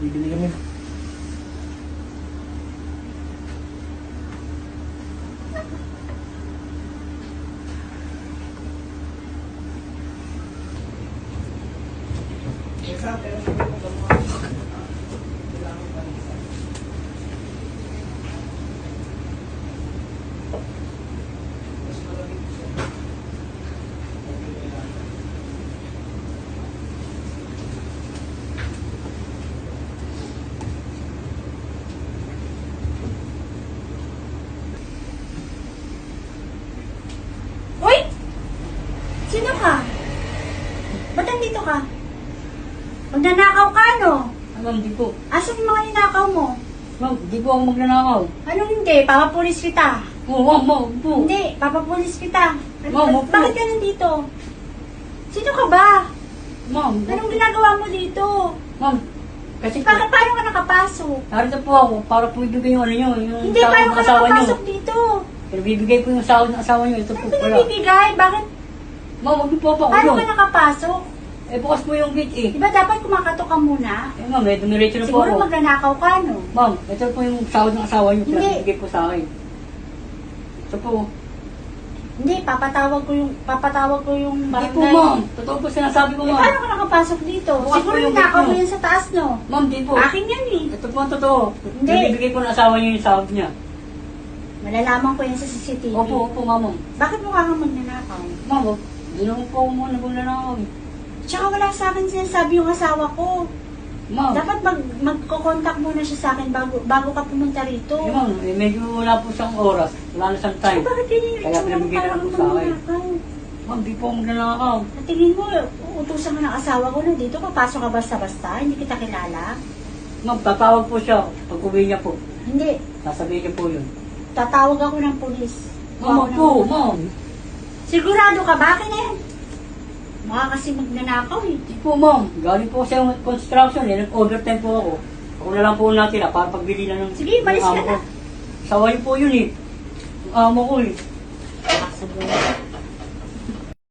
Bibili kami. Uy! Sino ka? Ba't nandito ka? Magnanakaw ka, no? Ma'am, di po. Asan yung mga ninakaw mo? Ma'am, di po ako magnanakaw. Anong hindi? Papapulis kita. Oo, ma'am, ma'am, po. Hindi, papapulis kita. Ma'am, opo. Bakit ka nandito? Sino ka ba? Ma'am, Anong ginagawa mo dito? ma'am, kasi po, Bakit paano ka nakapasok? narito po ako para po ibigay yung ano nyo, yung Hindi, sahod paano ng ka asawa nyo. nakapasok dito? Pero bibigay po yung sahod ng asawa nyo, ito Ano po pala. pinabibigay? Bakit? Ma'am, huwag niyo po ako Paano ulo. ka nakapasok? Eh, bukas po yung gate eh. Di ba dapat kumakatok ka muna? Eh, ma'am, eh, dumiretso na po Siguro ako. magnanakaw ka, no? Ma'am, ito po yung sahod ng asawa nyo, Hindi. pinabigay po sa akin. Ito po. Hindi, papatawag ko yung Hindi barangay. po, ma'am. Totoo po sinasabi ko, Eh, ma'am. paano ka nakapasok dito? Bukas Siguro po yung ninakaw gate mo mo. yan sa taas, no? Ma'am, di po. Akin yan eh. Ito po ang totoo. Hindi. Bibigay po ng asawa nyo yung sahod niya. Malalaman ko yan sa CCTV. Opo, ma'am. Bakit mukha kang magnanakaw? Ma'am, di naman po ako muna nagnanakaw eh. Tsaka wala sa akin sinasabi yung asawa ko. Ma'am, Dapat magko-contact muna siya sa akin bago ka pumunta rito. eh, ma'am, eh, medyo wala po siyang oras. Wala na siyang So, time. bakit ganyan yung Kaya itsura mo pinabigyan na parang lang po sa akin. magnanakaw? Ma'am, di po ako magnanakaw. At tingin mo, uutusan ka ng asawa ko na dito, papasok ka basta-basta, hindi kita kilala. Ma'am, tatawag po siya. Pag uwi niya po, Hindi, sasabihin niya po yun. tatawag ako ng pulis. Ma'am, po, ma'am. Sigurado ka ba? Akin na yan. Mukha kasi magnanakaw eh. Di po, ma'am. Galing po sa construction eh. Nag-overtime po ako. Ako na lang po natira para pagbili na ng... Sige, malis ng ka amo na. ko. Sawa niyo po yun eh. Yung amo ko eh. Sabi